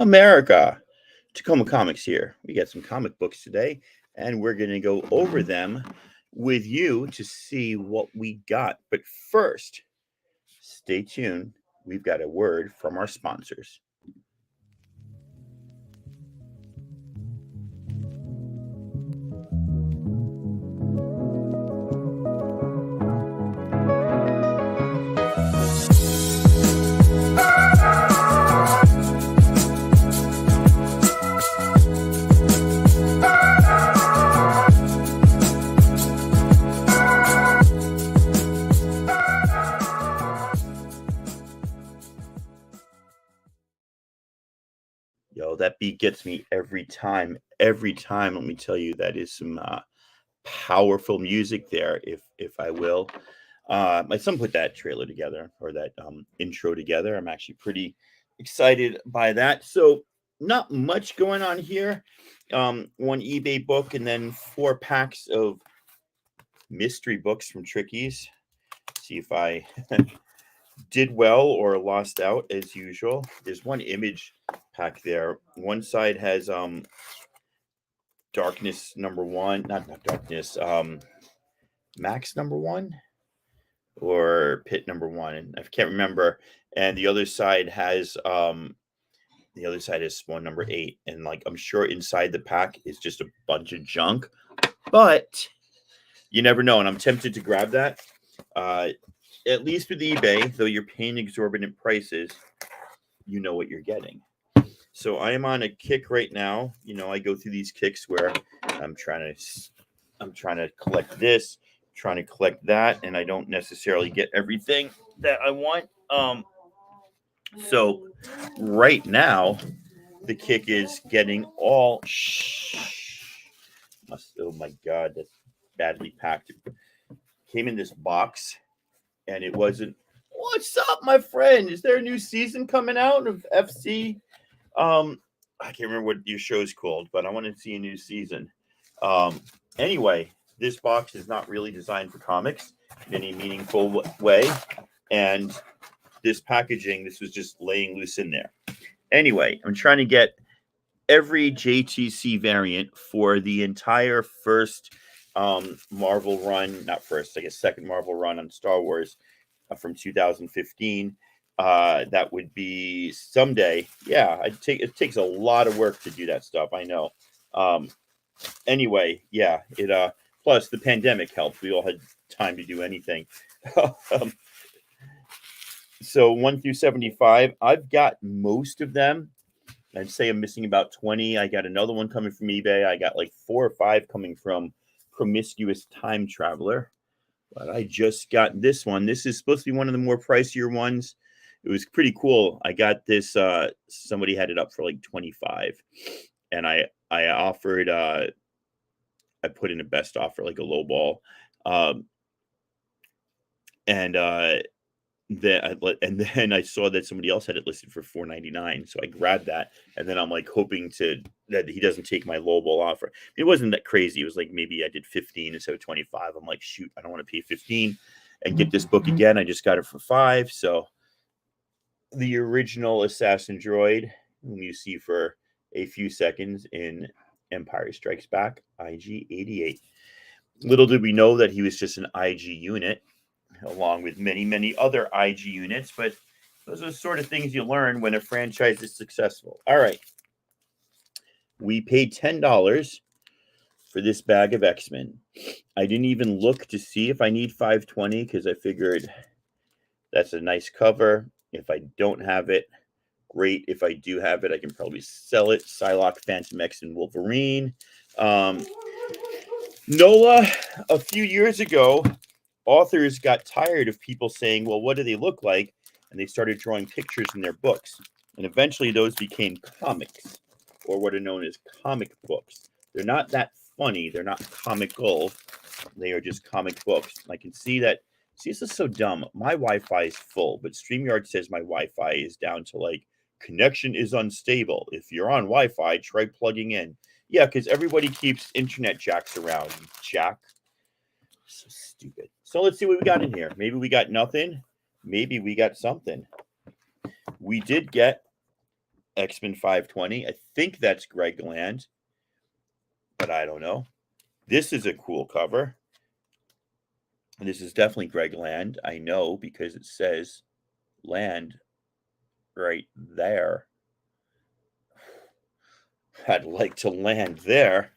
America. Tacoma Comics here. We got some comic books today, and we're going to go over them with you to see what we got. But first, stay tuned. We've got a word from our sponsors. Yo, that beat gets me every time. Every time, let me tell you, that is some powerful music there, if I will. My son put that trailer together or that intro together. I'm actually pretty excited by that. So, not much going on here. One eBay book and then 4 packs of mystery books from Trickies. See if I did well or lost out as usual. There's one image pack there. One side has Darkness number one, not Darkness, Max number one or Pit number one, and I can't remember. And the other side is Spawn number 8, and like I'm sure inside the pack is just a bunch of junk, but you never know. And I'm tempted to grab that. At least with eBay, though you're paying exorbitant prices, you know what you're getting. So I am on a kick right now. You know, I go through these kicks where I'm trying to collect this, trying to collect that, and I don't necessarily get everything that I want. So right now, the kick is getting all. Oh my god, that's badly packed. It came in this box, and it wasn't. What's up, my friend? Is there a new season coming out of FC? I can't remember what your show's called, but I want to see a new season. Anyway, this box is not really designed for comics in any meaningful way, and this packaging, this was just laying loose in there. Anyway, I'm trying to get every JTC variant for the entire first Marvel run, not first, I guess second Marvel run on Star Wars from 2015. That would be someday. Yeah, it takes a lot of work to do that stuff. I know. Anyway, yeah, it plus the pandemic helped. We all had time to do anything. So 1 through 75, I've got most of them. I'd say I'm missing about 20. I got another one coming from eBay. I got like 4 or 5 coming from Promiscuous Time Traveler. But I just got this one. This is supposed to be one of the more pricier ones. It was pretty cool. I got this. Somebody had it up for like 25, and I offered. I put in a best offer, like a low ball, and then I saw that somebody else had it listed for $4.99, so I grabbed that, and then I'm like hoping that he doesn't take my low ball offer. It wasn't that crazy. It was like maybe I did 15 instead of 25. I'm like, shoot, I don't want to pay 15 and get this book again. I just got it for 5, so. The original assassin droid, whom you see for a few seconds in Empire Strikes Back, IG-88. Little did we know that he was just an IG unit, along with many, many other IG units, but those are the sort of things you learn when a franchise is successful. All right. We paid $10 for this bag of X-Men. I didn't even look to see if I need 520 because I figured that's a nice cover. If I don't have it, great. If I do have it, I can probably sell it. Psylocke, Phantom X, and Wolverine. NOLA, a few years ago, authors got tired of people saying, well, what do they look like? And they started drawing pictures in their books. And eventually those became comics, or what are known as comic books. They're not that funny. They're not comical. They are just comic books. I can see that. See, this is so dumb. My Wi-Fi is full, but StreamYard says my Wi-Fi is down to like connection is unstable. If you're on Wi-Fi, try plugging in. Yeah, because everybody keeps internet jacks around. Jack. So stupid. So let's see what we got in here. Maybe we got nothing. Maybe we got something. We did get X-Men 520. I think that's Greg Land, but I don't know. This is a cool cover. This is definitely Greg Land. I know because it says Land right there. I'd like to land there.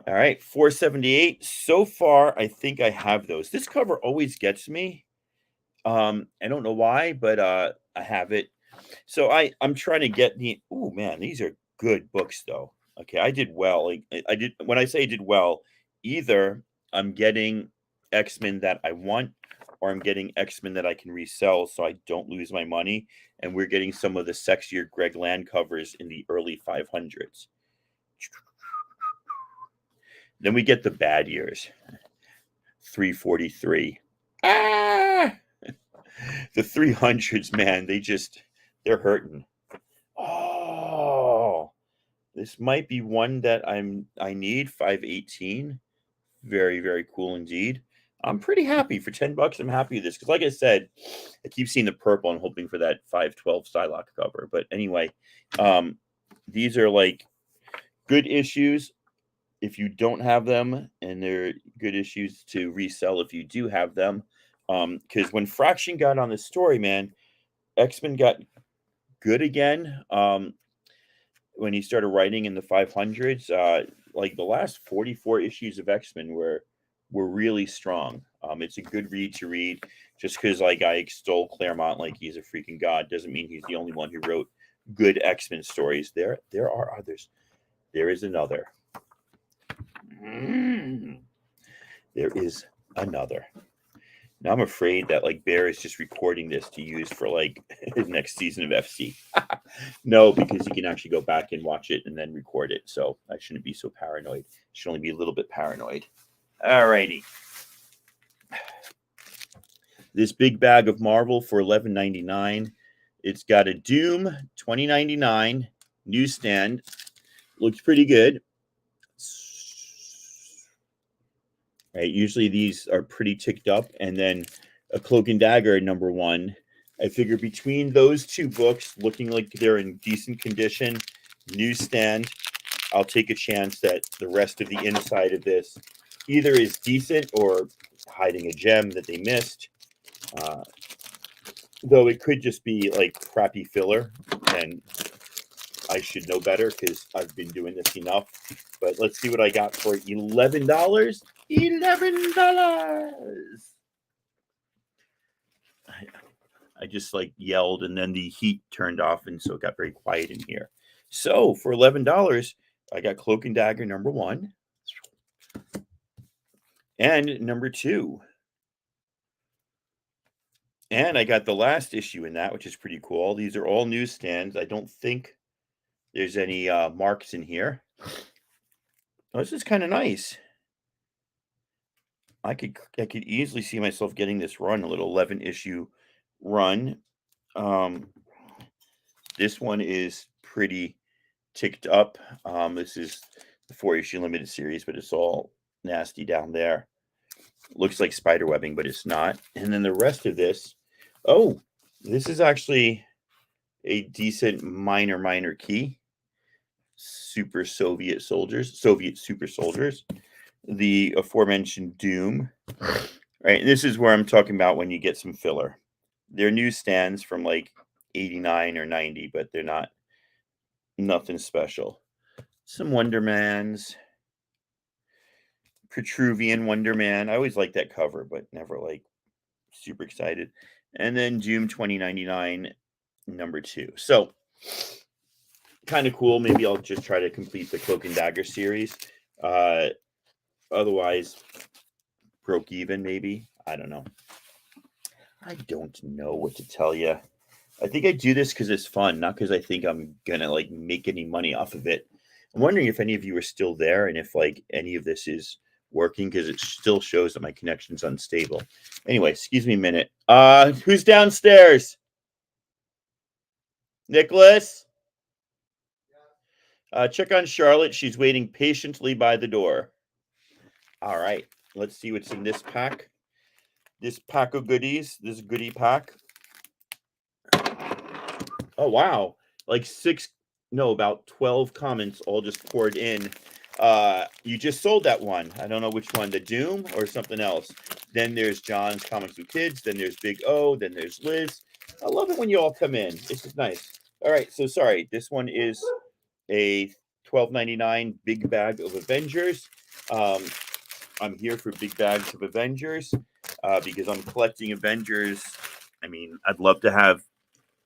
All right, 478. So far, I think I have those. This cover always gets me. I don't know why, but I have it. So I'm trying to get the. Oh man, these are good books though. Okay, I did well. Like I did when I say I did well, either I'm getting X-Men that I want, or I'm getting X-Men that I can resell so I don't lose my money. And we're getting some of the sexier Greg Land covers in the early 500s. Then we get the bad years. 343. Ah! The 300s, man, they're hurting. Oh, this might be one that I need. 518. Very, very cool indeed. I'm pretty happy for $10. I'm happy with this because, like I said, I keep seeing the purple and hoping for that 512 Psylocke cover. But anyway, these are like good issues if you don't have them, and they're good issues to resell if you do have them. Because when Fraction got on the story, man, X-Men got good again. When he started writing in the 500s, like the last 44 issues of X-Men were really strong. It's a good read to read. Just because like I extol Claremont like he's a freaking god doesn't mean he's the only one who wrote good X-Men stories. There are others. There is another. There is another. Now I'm afraid that like Bear is just recording this to use for like his next season of FC. No, because he can actually go back and watch it and then record it. So I shouldn't be so paranoid. Should only be a little bit paranoid. All righty. This big bag of Marvel for $11.99. It's got a Doom 2099 newsstand. Looks pretty good. Right, usually these are pretty ticked up, and then a Cloak and Dagger #1. I figure between those two books, looking like they're in decent condition, newsstand, I'll take a chance that the rest of the inside of this either is decent or hiding a gem that they missed. Though it could just be like crappy filler, and I should know better because I've been doing this enough. But let's see what I got for $11. $11. I just like yelled, and then the heat turned off, and so it got very quiet in here. So for $11, I got Cloak and Dagger #1 and #2. And I got the last issue in that, which is pretty cool. These are all newsstands. I don't think there's any marks in here. Oh, this is kind of nice. I could easily see myself getting this run, a little 11 issue run. This one is pretty ticked up. This is the 4-issue limited series, but it's all nasty down there. Looks like spider webbing, but it's not. And then the rest of this, oh, this is actually a decent minor key. Super Soviet super soldiers. The aforementioned Doom. Right, and this is where I'm talking about when you get some filler. They're newsstands from like 89 or 90, but they're not nothing special. Some Wondermans. Petruvian Wonderman. I always like that cover, but never like super excited. And then Doom 2099 #2. So kind of cool. Maybe I'll just try to complete the Cloak and Dagger series. Otherwise, broke even, maybe. I don't know. I don't know what to tell you. I think I do this because it's fun, not because I think I'm gonna like make any money off of it. I'm wondering if any of you are still there and if like any of this is working because it still shows that my connection's unstable. Anyway, excuse me a minute. Who's downstairs? Nicholas? Check on Charlotte. She's waiting patiently by the door. All right. Let's see what's in this pack. This pack of goodies. This goodie pack. Oh wow. Like six, no, about 12 comments all just poured in. You just sold that one. I don't know which one, the Doom or something else. Then there's John's Comics with Kids, then there's Big O, then there's Liz. I love it when you all come in. This is nice. All right, so sorry. This one is a 12.99 big bag of Avengers. Um, I'm here for big bags of Avengers because I'm collecting Avengers. I mean, I'd love to have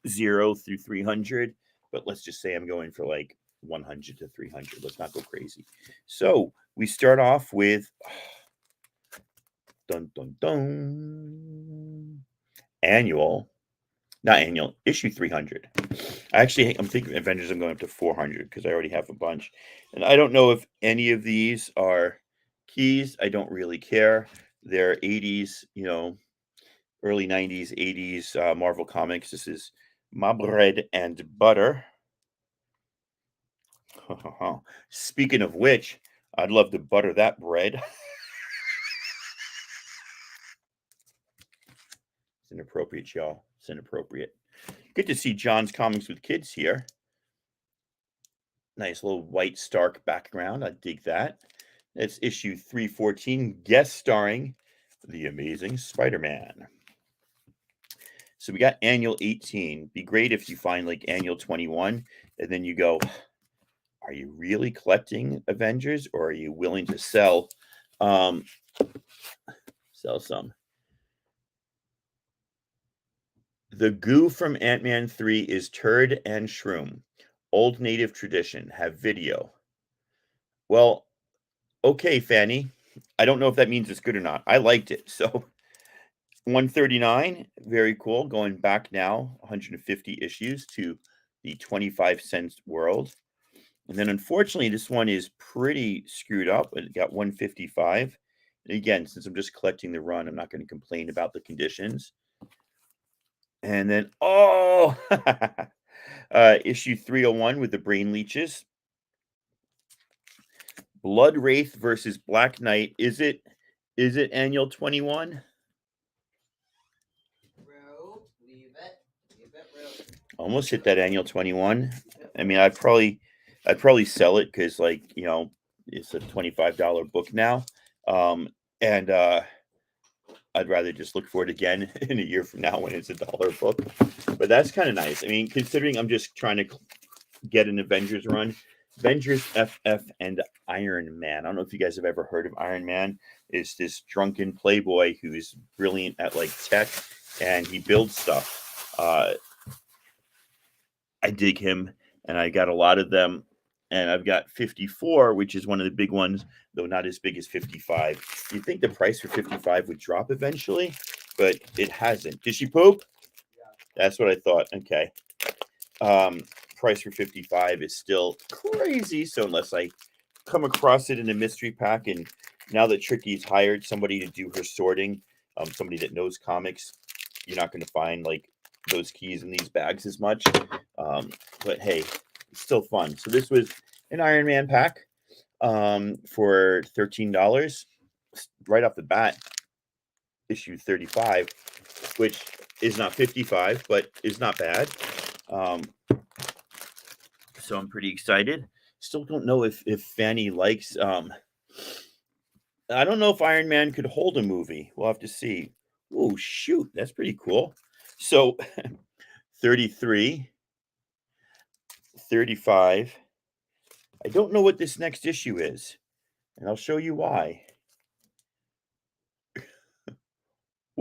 0 through 300, but let's just say I'm going for like 100 to 300. Let's not go crazy. So we start off with dun dun dun annual, not annual, issue 300. I'm thinking Avengers. I'm going up to 400 because I already have a bunch, and I don't know if any of these are keys. I don't really care. They're 80s, early 90s, 80s Marvel Comics. This is My Bread and Butter. Speaking of which, I'd love to butter that bread. It's inappropriate, y'all. It's inappropriate. Good to see John's Comics with Kids here. Nice little white Stark background. I dig that. It's issue 314, guest starring the Amazing Spider-Man. So we got annual 18. Be great if you find like annual 21, and then you go, are you really collecting Avengers, or are you willing to sell some? The goo from Ant-Man 3 is turd and shroom. Old native tradition. Have video. Well, okay, Fanny. I don't know if that means it's good or not. I liked it. So 139, very cool. Going back now, 150 issues to the 25-cent world. And then unfortunately, this one is pretty screwed up. It got 155. And again, since I'm just collecting the run, I'm not going to complain about the conditions. And then, issue 301 with the brain leeches. Blood Wraith versus Black Knight. Is it annual 21? Bro, leave it, bro. Almost hit that annual 21. I mean, I'd probably sell it because, like, it's a $25 book now. And I'd rather just look for it again in a year from now when it's $1 book. But that's kind of nice. I mean, considering I'm just trying to get an Avengers run. Avengers FF and Iron Man. I don't know if you guys have ever heard of Iron Man. It's this drunken playboy who's brilliant at like tech and he builds stuff. I dig him, and I got a lot of them. And I've got 54, which is one of the big ones, though not as big as 55. You'd think the price for 55 would drop eventually, but it hasn't. Did she poop? Yeah. That's what I thought. Okay. Price for 55 is still crazy. So unless I come across it in a mystery pack, and now that Tricky's hired somebody to do her sorting, somebody that knows comics, you're not going to find like those keys in these bags as much. But hey, it's still fun. So this was an Iron Man pack for $13 right off the bat. Issue 35, which is not 55, but is not bad. So I'm pretty excited. Still don't know if Fanny likes. I don't know if Iron Man could hold a movie. We'll have to see. Oh shoot, that's pretty cool. So 33, 35. I don't know what this next issue is, and I'll show you why.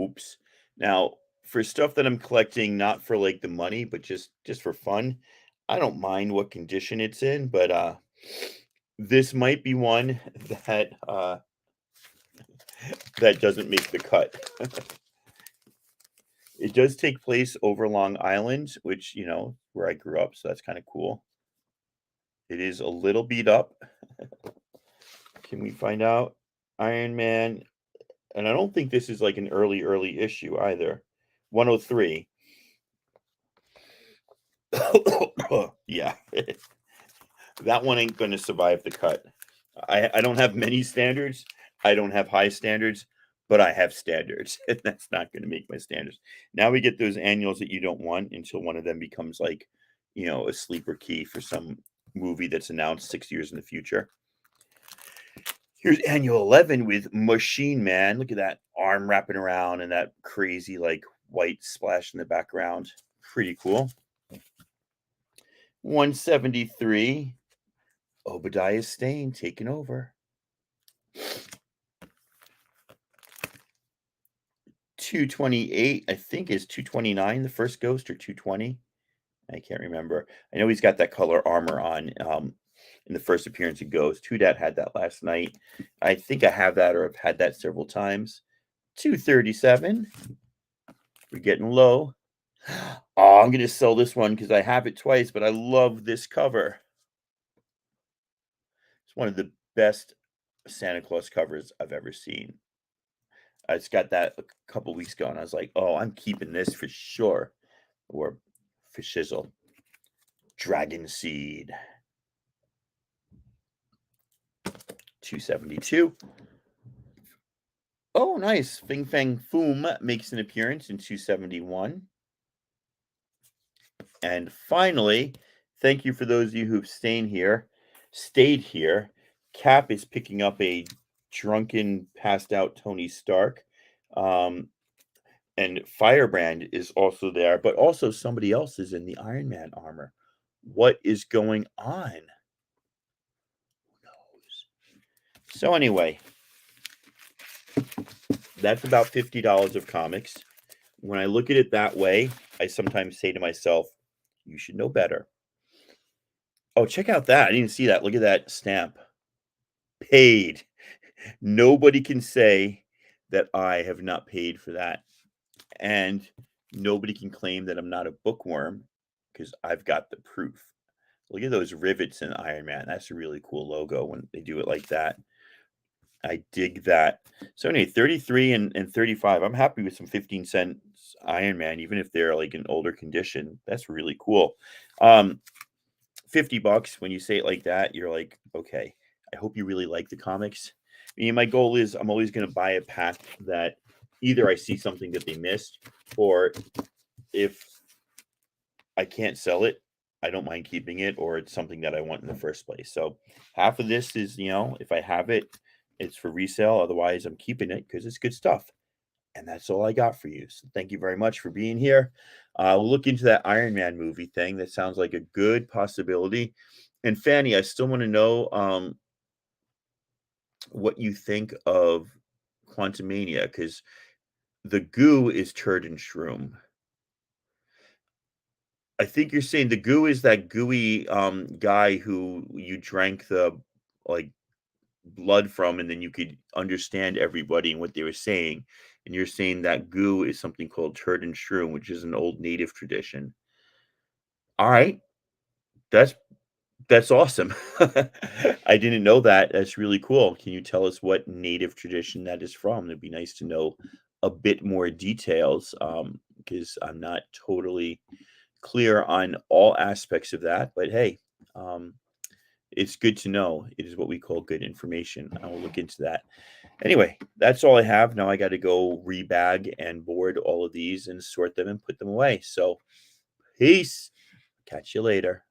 Oops. Now, for stuff that I'm collecting, not for like the money, but just for fun, I don't mind what condition it's in, but this might be one that that doesn't make the cut. It does take place over Long Island, which, where I grew up, so that's kind of cool. It is a little beat up. Can we find out? Iron Man, and I don't think this is like an early issue either. 103. Yeah. That one ain't going to survive the cut. I don't have many standards. I don't have high standards, but I have standards. And that's not going to make my standards. Now we get those annuals that you don't want until one of them becomes like a sleeper key for some movie that's announced 6 years in the future. Here's Annual 11 with Machine Man. Look at that arm wrapping around and that crazy like white splash in the background. Pretty cool. 173. Obadiah Stane taking over. 228, I think, is 229 the first Ghost, or 220. I can't remember. I know he's got that color armor on in the first appearance of Ghost. Who Dat had that last night. I think I have that, or I've had that several times. 237. We're getting low. Oh, I'm going to sell this one because I have it twice, but I love this cover. It's one of the best Santa Claus covers I've ever seen. I just got that a couple weeks ago, and I was like, oh, I'm keeping this for sure. Or for shizzle. Dragon Seed. 272. Oh, nice. Fing Fang Foom makes an appearance in 271. And finally, thank you for those of you who've stayed here. Cap is picking up a drunken, passed out Tony Stark. And Firebrand is also there, but also somebody else is in the Iron Man armor. What is going on? Who knows? So anyway, that's about $50 of comics. When I look at it that way, I sometimes say to myself, you should know better. Oh, check out that. I didn't see that. Look at that stamp. Paid. Nobody can say that I have not paid for that. And nobody can claim that I'm not a bookworm because I've got the proof. Look at those rivets in Iron Man. That's a really cool logo when they do it like that. I dig that. So anyway, 33 and 35. I'm happy with some 15 cents Iron Man, even if they're like in older condition. That's really cool. $50 when you say it like that, you're like, okay, I hope you really like the comics. I mean, my goal is I'm always going to buy a pack that either I see something that they missed, or if I can't sell it, I don't mind keeping it, or it's something that I want in the first place. So half of this is, if I have it, it's for resale. Otherwise, I'm keeping it because it's good stuff. And that's all I got for you. So thank you very much for being here. We'll look into that Iron Man movie thing. That sounds like a good possibility. And Fanny, I still want to know what you think of Quantumania, because the goo is turd and shroom. I think you're saying the goo is that gooey guy who you drank the like blood from, and then you could understand everybody and what they were saying. And you're saying that goo is something called turd and shroom, which is an old native tradition. All right. That's awesome. I didn't know that. That's really cool. Can you tell us what native tradition that is from? It'd be nice to know a bit more details, because I'm not totally clear on all aspects of that. But hey, it's good to know. It is what we call good information. I will look into that. Anyway, that's all I have. Now I got to go rebag and board all of these and sort them and put them away. So, peace. Catch you later.